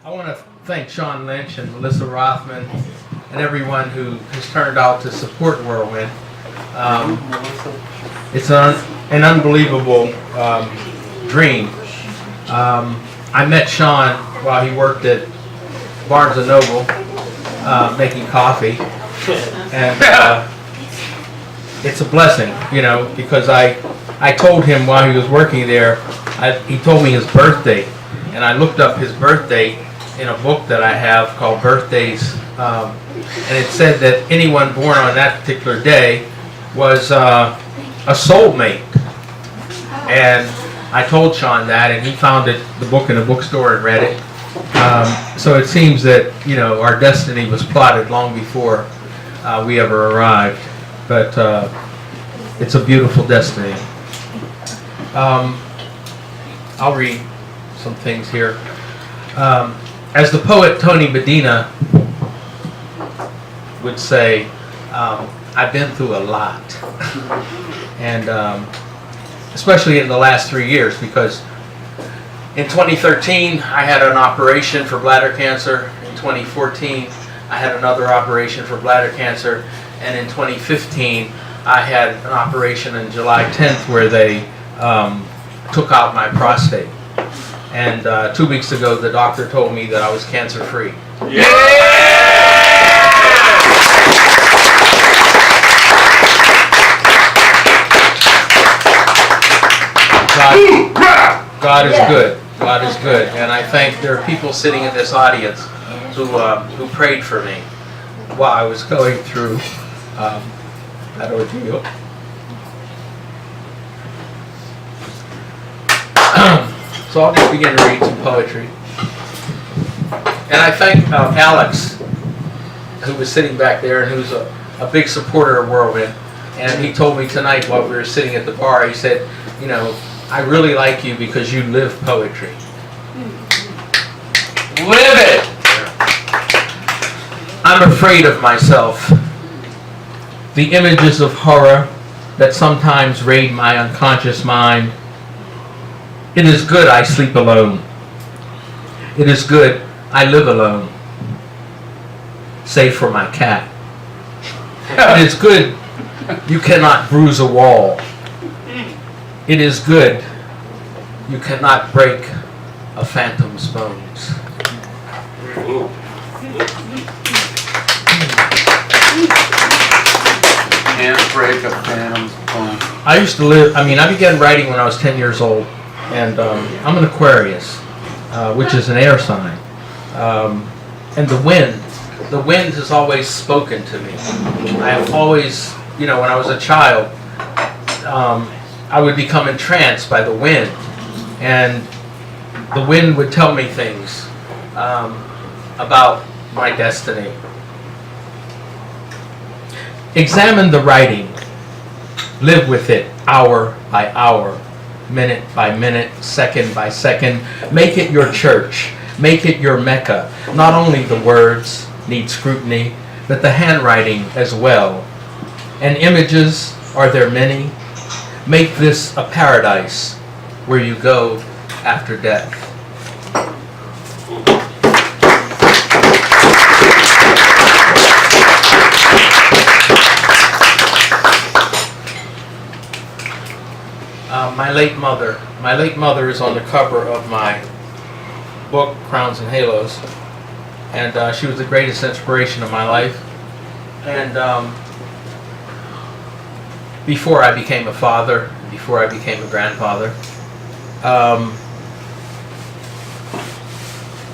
I want to thank Sean Lynch and Melissa Rothman and everyone who has turned out to support Whirlwind. It's an unbelievable dream. I met Sean while he worked at Barnes & Noble making coffee, and it's a blessing, you know, because I told him while he was working there, he told me his birthday, and I looked up his birthday in a book that I have called Birthdays, and it said that anyone born on that particular day was a soulmate. And I told Sean that, and he found the book in a bookstore and read it. So it seems that, you know, our destiny was plotted long before we ever arrived. But it's a beautiful destiny. I'll read some things here. As the poet Tony Medina would say, I've been through a lot. And especially in the last 3 years, because in 2013 I had an operation for bladder cancer. In 2014 I had another operation for bladder cancer. And in 2015 I had an operation on July 10th where they took out my prostate. And 2 weeks ago the doctor told me that I was cancer free. God is good. God is good. And I think there are people sitting in this audience who prayed for me while I was going through that ordeal. So I'll just begin to read some poetry. And I thank Alex, who was sitting back there and who's a big supporter of Whirlwind. And he told me tonight while we were sitting at the bar, he said, you know, I really like you because you live poetry. Live it! I'm afraid of myself. The images of horror that sometimes raid my unconscious mind. It is good I sleep alone. It is good I live alone. Save for my cat. It is good you cannot bruise a wall. It is good you cannot break a phantom's bones. Can't break a phantom's bones. I used to live, I began writing when I was 10 years old, and I'm an Aquarius, which is an air sign. And the wind has always spoken to me. I have always, you know, when I was a child, I would become entranced by the wind, and the wind would tell me things about my destiny. Examine the writing, live with it hour by hour, minute by minute, second by second. Make it your church, make it your Mecca. Not only the words need scrutiny, but the handwriting as well. And images, are there many? Make this a paradise where you go after death. My late mother is on the cover of my book, Crowns and Halos, and she was the greatest inspiration of my life. And before I became a father, before I became a grandfather.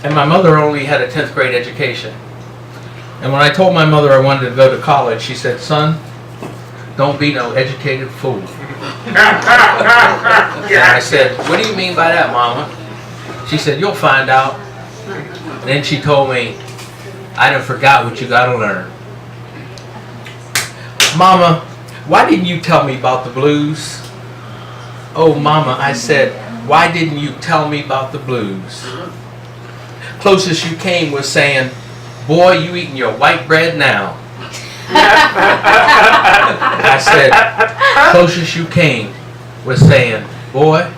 And my mother only had a 10th grade education. And when I told my mother I wanted to go to college, she said, son, don't be no educated fool. And I said, what do you mean by that, Mama? She said, you'll find out. And then she told me, I done forgot what you gotta learn. Mama, why didn't you tell me about the blues? Oh, Mama, I said, why didn't you tell me about the blues? Closest you came was saying, boy, you eating your white bread now. I said, closest you came was saying, boy,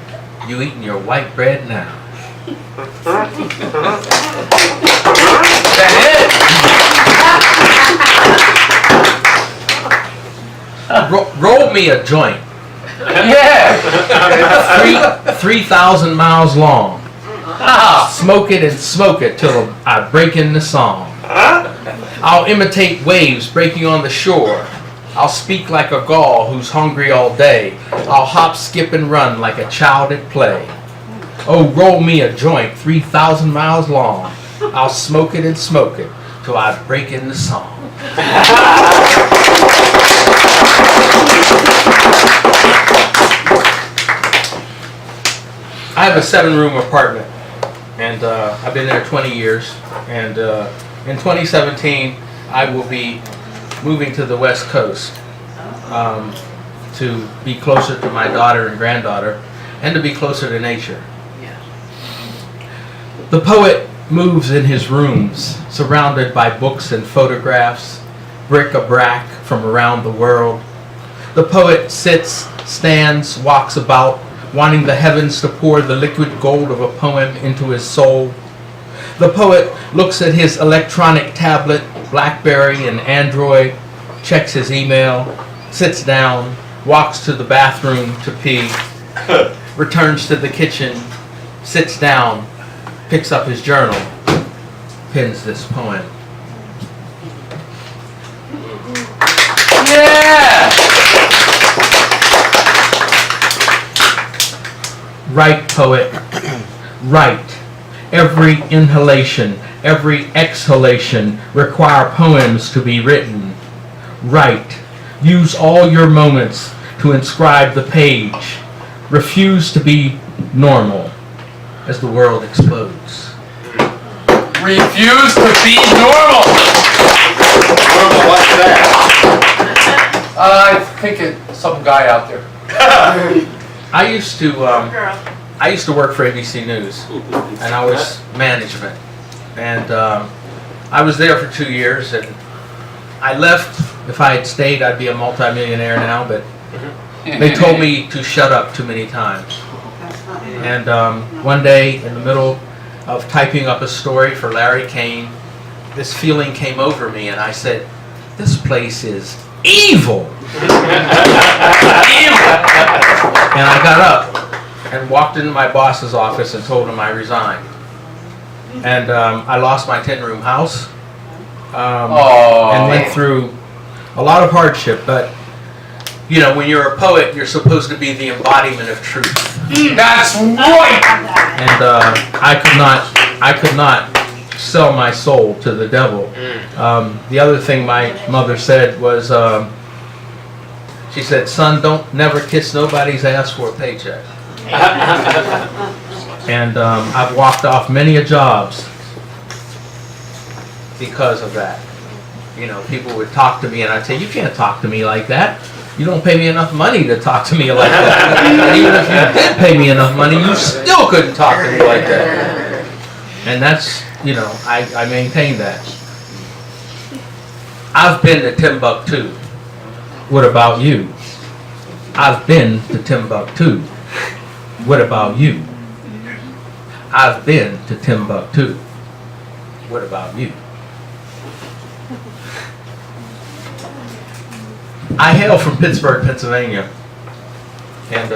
you eating your white bread now. Roll me a joint. Yeah. 3,000 miles long. Smoke it and smoke it till I break into song. I'll imitate waves breaking on the shore. I'll speak like a Gaul who's hungry all day. I'll hop, skip, and run like a child at play. Oh, roll me a joint 3,000 miles long. I'll smoke it and smoke it till I break into song. I have a 7-room apartment, and I've been there 20 years. And in 2017, I will be moving to the West Coast to be closer to my daughter and granddaughter, and to be closer to nature. The poet moves in his rooms, surrounded by books and photographs, bric-a-brac from around the world. The poet sits, stands, walks about, wanting the heavens to pour the liquid gold of a poem into his soul. The poet looks at his electronic tablet, BlackBerry and Android, checks his email, sits down, walks to the bathroom to pee, returns to the kitchen, sits down, picks up his journal, pens this poem. Yeah. Write, poet, write. Every inhalation, every exhalation require poems to be written. Write. Use all your moments to inscribe the page. Refuse to be normal as the world explodes. Refuse to be normal. Normal, what's that? I think it's some guy out there. I used to work for ABC News, and I was management, and I was there for 2 years, and I left. If I had stayed, I'd be a multimillionaire now, but they told me to shut up too many times. And one day, in the middle of typing up a story for Larry Kane, this feeling came over me, and I said, "This place is evil." Evil. And I got up and walked into my boss's office and told him I resigned. And I lost my 10-room house and went through a lot of hardship. But you know, when you're a poet, you're supposed to be the embodiment of truth. That's right. And I could not sell my soul to the devil. The other thing my mother said was, she said, "Son, don't never kiss nobody's ass for a paycheck." And I've walked off many a jobs because of that. You know, people would talk to me, and I'd say, "You can't talk to me like that. You don't pay me enough money to talk to me like that. And even if you did pay me enough money, you still couldn't talk to me like that." And that's, you know, I maintain that. I've been to Timbuktu. What about you? I've been to Timbuktu. What about you? I've been to Timbuktu. What about you? I hail from Pittsburgh, Pennsylvania. And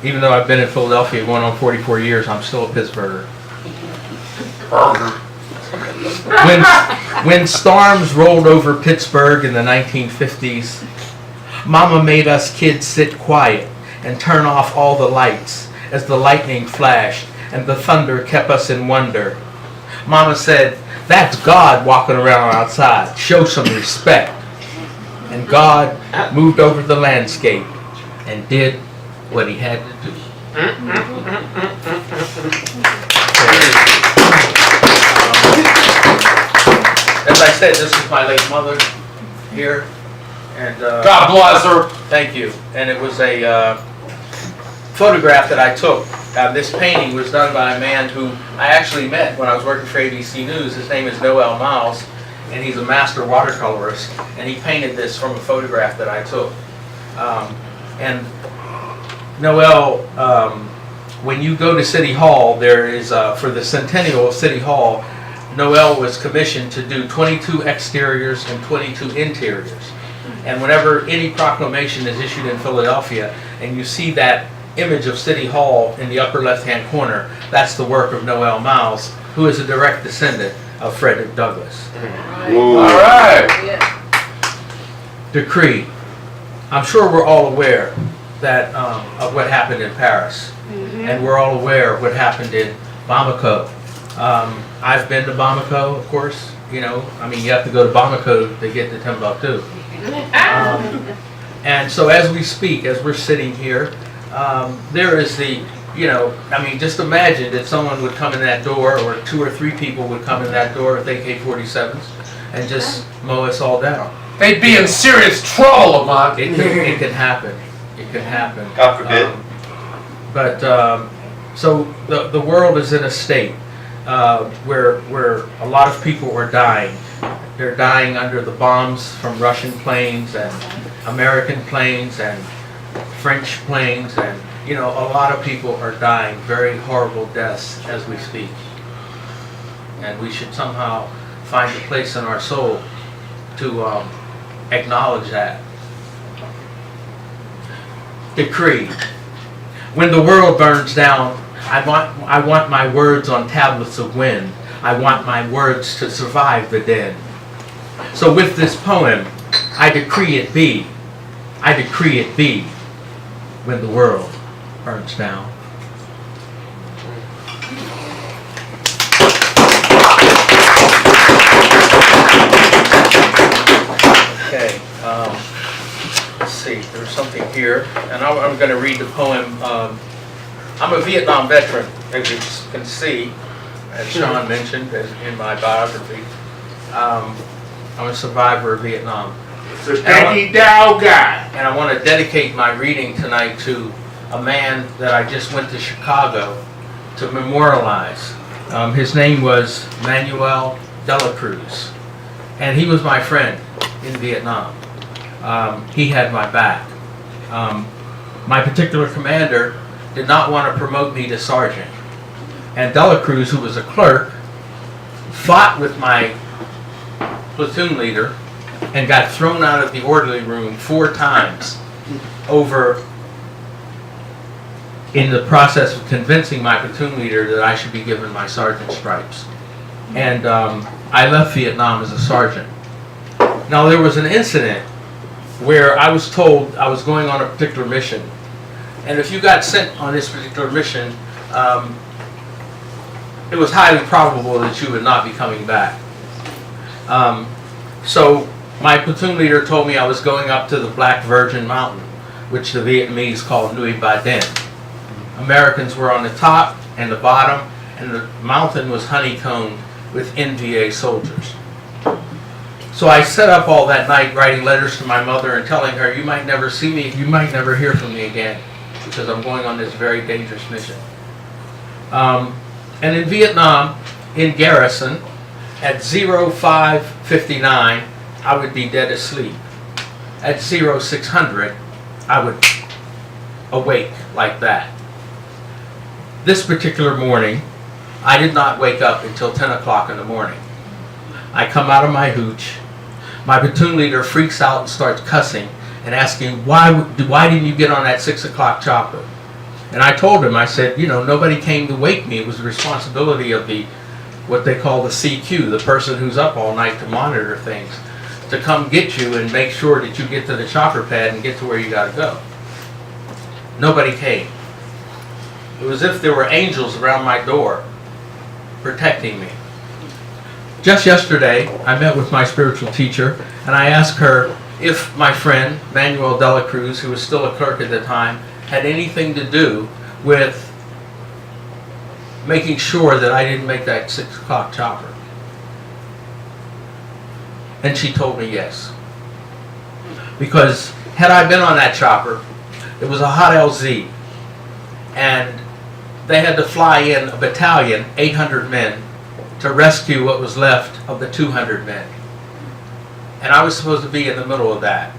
even though I've been in Philadelphia going on 44 years, I'm still a Pittsburgher. When storms rolled over Pittsburgh in the 1950s, Mama made us kids sit quiet and turn off all the lights as the lightning flashed and the thunder kept us in wonder. Mama said, "That's God walking around outside. Show some respect." And God moved over the landscape and did what he had to do. As I said, this is my late mother here. And God bless her. Thank you. And it was a photograph that I took. This painting was done by a man who I actually met when I was working for ABC News. His name is Noel Miles, and he's a master watercolorist. And he painted this from a photograph that I took. And Noel when you go to City Hall, there is, for the centennial of City Hall, Noel was commissioned to do 22 exteriors and 22 interiors. And whenever any proclamation is issued in Philadelphia, and you see that image of City Hall in the upper left-hand corner, that's the work of Noel Miles, who is a direct descendant of Frederick Douglass. Whoa. All right. Decree. I'm sure we're all aware that of what happened in Paris, and we're all aware of what happened in Bamako. I've been to Bamako, of course. You know, I mean, you have to go to Bamako to get to Timbuktu. And so as we speak, as we're sitting here, there is the, you know, I mean, just imagine that someone would come in that door, or 2 or 3 people would come in that door with AK-47s and just mow us all down. They'd be in serious trouble, Lamont. It can happen. It can happen. God forbid. So the world is in a state where a lot of people are dying. They're dying under the bombs from Russian planes and American planes and French planes, and you know, a lot of people are dying very horrible deaths as we speak. And we should somehow find a place in our soul to acknowledge that. Decree. When the world burns down, I want my words on tablets of wind. I want my words to survive the den. So with this poem, I decree it be. I decree it be when the world burns down. Okay, let's see, there's something here, and I'm going to read the poem. I'm a Vietnam veteran, as you can see, as Sean mentioned in my biography. I'm a survivor of Vietnam. It's a Danny Dow guy. And I want to dedicate my reading tonight to a man that I just went to Chicago to memorialize. His name was Manuel de la Cruz, and he was my friend in Vietnam. He had my back. My particular commander did not want to promote me to sergeant, and de la Cruz, who was a clerk, fought with my platoon leader and got thrown out of the orderly room 4 times over in the process of convincing my platoon leader that I should be given my sergeant stripes. And I left Vietnam as a sergeant. Now there was an incident where I was told I was going on a particular mission, and if you got sent on this particular mission, it was highly probable that you would not be coming back. So my platoon leader told me I was going up to the Black Virgin Mountain, which the Vietnamese called Nguyen Ba Den. Americans were on the top and the bottom, and the mountain was honeycombed with NVA soldiers. So I set up all that night writing letters to my mother and telling her, you might never see me, you might never hear from me again, because I'm going on this very dangerous mission. And in Vietnam, in garrison, at 05:59, I would be dead asleep. At 0600, I would awake like that. This particular morning, I did not wake up until 10 o'clock in the morning. I come out of my hooch. My platoon leader freaks out and starts cussing and asking, why didn't you get on that 6 o'clock chopper? And I told him, I said, you know, nobody came to wake me. It was the responsibility of what they call the CQ, the person who's up all night to monitor things, to come get you and make sure that you get to the chopper pad and get to where you got to go. Nobody came. It was as if there were angels around my door protecting me. Just yesterday, I met with my spiritual teacher, and I asked her if my friend, Manuel de la Cruz, who was still a clerk at the time, had anything to do with making sure that I didn't make that 6 o'clock chopper. And she told me yes. Because had I been on that chopper, it was a hot LZ, and they had to fly in a battalion, 800 men, to rescue what was left of the 200 men. And I was supposed to be in the middle of that.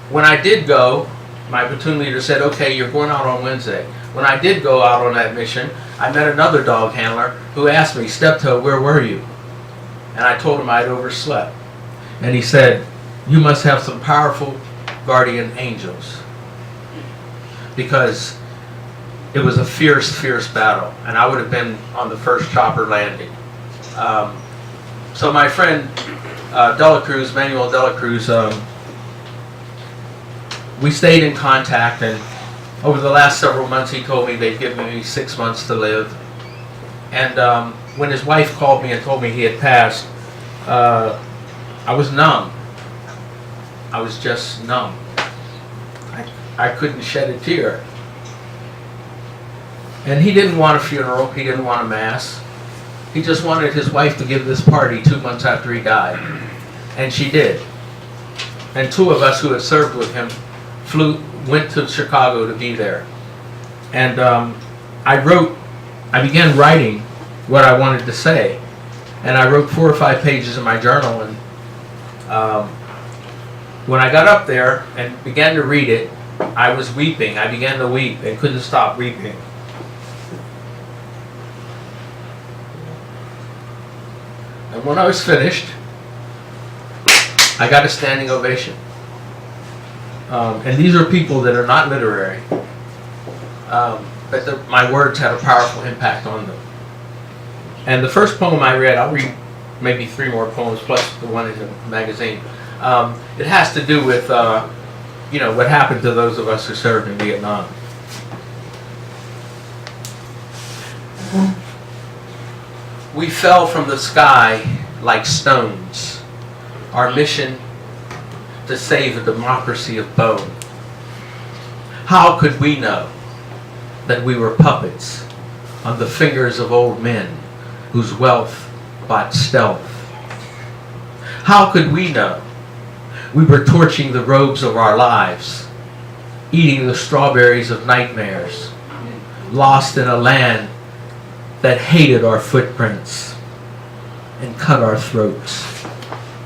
When I did go, my platoon leader said, okay, you're going out on Wednesday. When I did go out on that mission, I met another dog handler who asked me, Steptoe, where were you? And I told him I'd overslept. And he said, you must have some powerful guardian angels. Because it was a fierce, fierce battle. And I would have been on the first chopper landing. So my friend Manuel Delacruz, we stayed in contact, and over the last several months he told me they'd given me 6 months to live. And when his wife called me and told me he had passed, I was numb. I was just numb. I couldn't shed a tear. And he didn't want a funeral, he didn't want a mass. He just wanted his wife to give this party 2 months after he died. And she did. And two of us who had served with him went to Chicago to be there. And I began writing what I wanted to say. And I wrote 4 or 5 pages in my journal. And when I got up there and began to read it, I was weeping. I began to weep and couldn't stop weeping. And when I was finished, I got a standing ovation. And these are people that are not literary, but my words had a powerful impact on them. And the first poem I read, I'll read maybe 3 more poems plus the one in the magazine. It has to do with what happened to those of us who served in Vietnam. We fell from the sky like stones. Our mission to save a democracy of bone. How could we know that we were puppets on the fingers of old men whose wealth bought stealth? How could we know we were torching the robes of our lives, eating the strawberries of nightmares, lost in a land that hated our footprints and cut our throats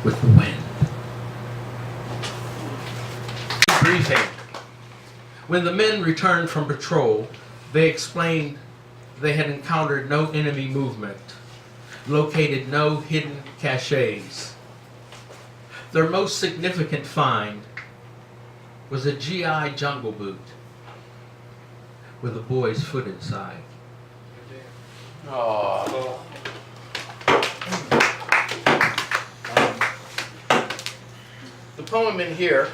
with the wind? Briefing. When the men returned from patrol, they explained they had encountered no enemy movement, located no hidden caches. Their most significant find was a GI jungle boot with a boy's foot inside. Oh. The poem in here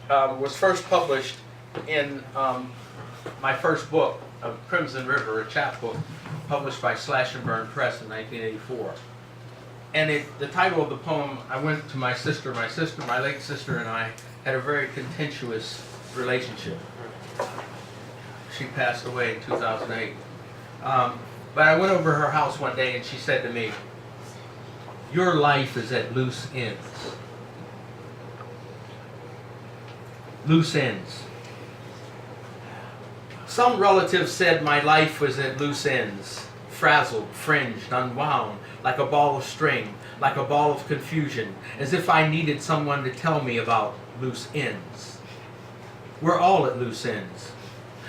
was first published in my first book, Crimson River, a chapbook published by Slash and Burn Press in 1984. And the title of the poem, I went to my late sister and I had a very contentious relationship. She passed away in 2008. But I went over to her house one day and she said to me, "Your life is at loose ends." Loose ends. Some relatives said my life was at loose ends, frazzled, fringed, unwound, like a ball of string, like a ball of confusion, as if I needed someone to tell me about loose ends. We're all at loose ends.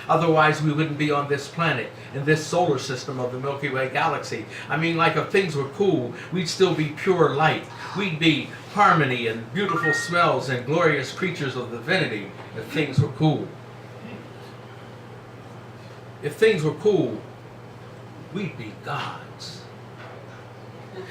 Otherwise, we wouldn't be on this planet, in this solar system of the Milky Way galaxy. I mean, like if things were cool, we'd still be pure light. We'd be harmony and beautiful smells and glorious creatures of divinity if things were cool. If things were cool, we'd be gods.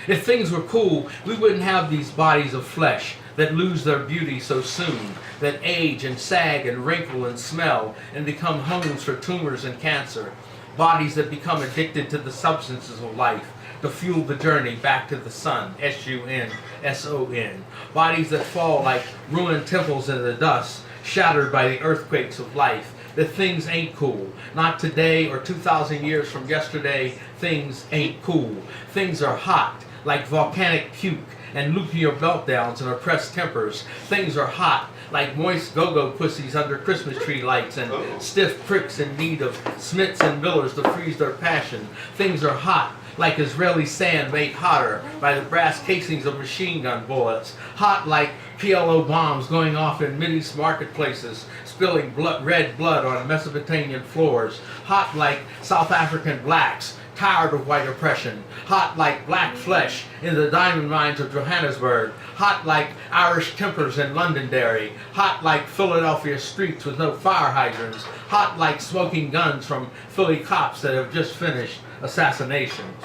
If things were cool, we wouldn't have these bodies of flesh that lose their beauty so soon, that age and sag and wrinkle and smell and become homes for tumors and cancer. Bodies that become addicted to the substances of life to fuel the journey back to the sun, S-U-N-S-O-N. Bodies that fall like ruined temples in the dust, shattered by the earthquakes of life. That things ain't cool. Not today or 2,000 years from yesterday, things ain't cool. Things are hot, like volcanic puke and nuclear meltdowns and oppressed tempers. Things are hot, like moist go-go pussies under Christmas tree lights and stiff pricks in need of Smiths and Millers to freeze their passion. Things are hot, like Israeli sand made hotter by the brass casings of machine gun bullets. Hot like PLO bombs going off in Mideast marketplaces, spilling red blood on Mesopotamian floors, hot like South African blacks, tired of white oppression, hot like black flesh in the diamond mines of Johannesburg, hot like Irish tempers in Londonderry, hot like Philadelphia streets with no fire hydrants, hot like smoking guns from Philly cops that have just finished assassinations.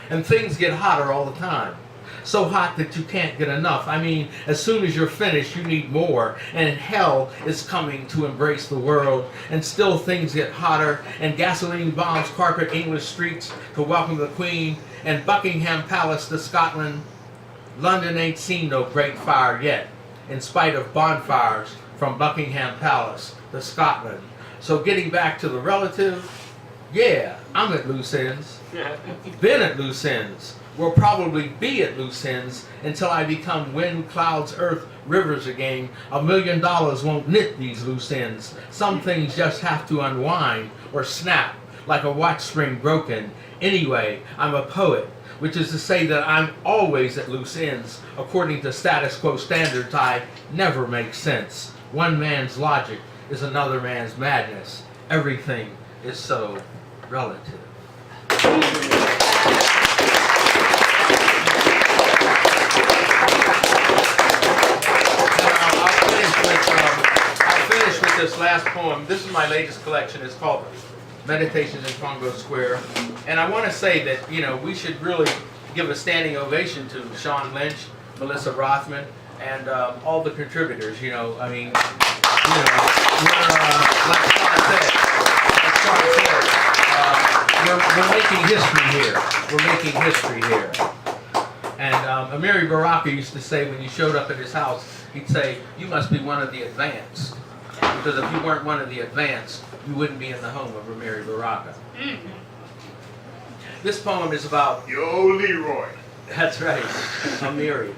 And things get hotter all the time. So hot that you can't get enough. I mean, as soon as you're finished, you need more. And hell is coming to embrace the world. And still things get hotter. And gasoline bombs carpet English streets to welcome the Queen. And Buckingham Palace to Scotland. London ain't seen no great fire yet, in spite of bonfires from Buckingham Palace to Scotland. So getting back to the relative, yeah, I'm at loose ends. Been at loose ends. Will probably be at loose ends until I become wind, clouds, earth, rivers again. $1 million won't knit these loose ends. Some things just have to unwind or snap like a watch spring broken. Anyway, I'm a poet, which is to say that I'm always at loose ends. According to status quo standards, I never make sense. One man's logic is another man's madness. Everything is so relative. I'll finish with this last poem. This is my latest collection. It's called Meditations in Congo Square. And I want to say that, you know, we should really give a standing ovation to Sean Lynch, Melissa Rothman, and all the contributors. You know, I mean, you know, we're making history here. We're making history here. And Amiri Baraka used to say when you showed up at his house, he'd say, "You must be one of the advanced." Because if you weren't one of the advanced, you wouldn't be in the home of Amiri Baraka. This poem is about... Yo, Leroy. That's right, Amiri.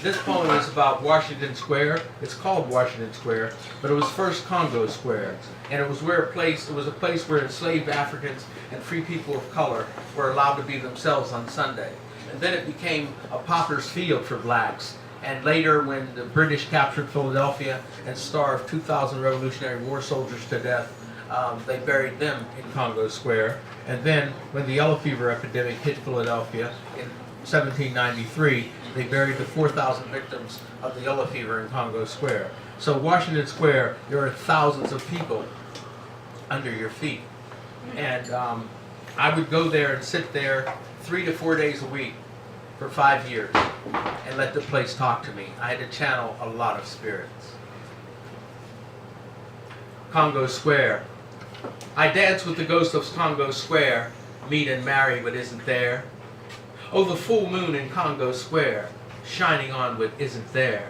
This poem is about Washington Square. It's called Washington Square, but it was first Congo Square. And it was a place where enslaved Africans and free people of color were allowed to be themselves on Sunday. And then it became a pauper's field for blacks. And later, when the British captured Philadelphia and starved 2,000 Revolutionary War soldiers to death, they buried them in Congo Square. And then, when the yellow fever epidemic hit Philadelphia in 1793, they buried the 4,000 victims of the yellow fever in Congo Square. So Washington Square, there are thousands of people under your feet. And I would go there and sit there 3 to 4 days a week for 5 years and let the place talk to me. I had to channel a lot of spirits. Congo Square. I dance with the ghost of Congo Square, meet and marry what isn't there. Oh, the full moon in Congo Square, shining on what isn't there.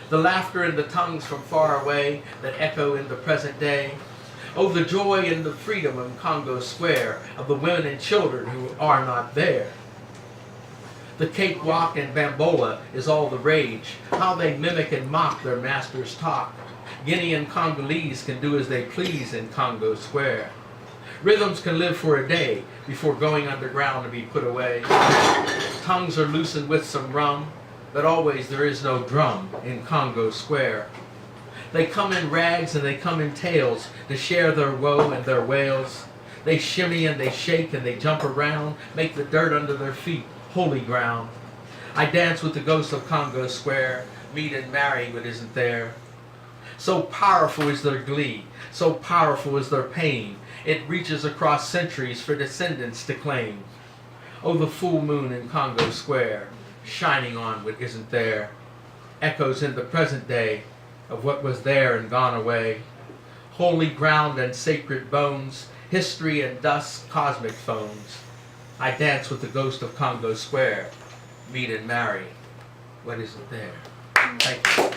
The laughter and the tongues from far away that echo in the present day. Oh, the joy and the freedom in Congo Square of the women and children who are not there. The cakewalk and bambola is all the rage, how they mimic and mock their master's talk. Guinea and Congolese can do as they please in Congo Square. Rhythms can live for a day before going underground to be put away. Tongues are loosened with some rum, but always there is no drum in Congo Square. They come in rags and they come in tails to share their woe and their wails. They shimmy and they shake and they jump around, make the dirt under their feet holy ground. I dance with the ghost of Congo Square, meet and marry what isn't there. So powerful is their glee, so powerful is their pain. It reaches across centuries for descendants to claim. Oh, the full moon in Congo Square, shining on what isn't there. Echoes in the present day of what was there and gone away. Holy ground and sacred bones, history and dust, cosmic phones. I dance with the ghost of Congo Square, meet and marry what isn't there. Thank you.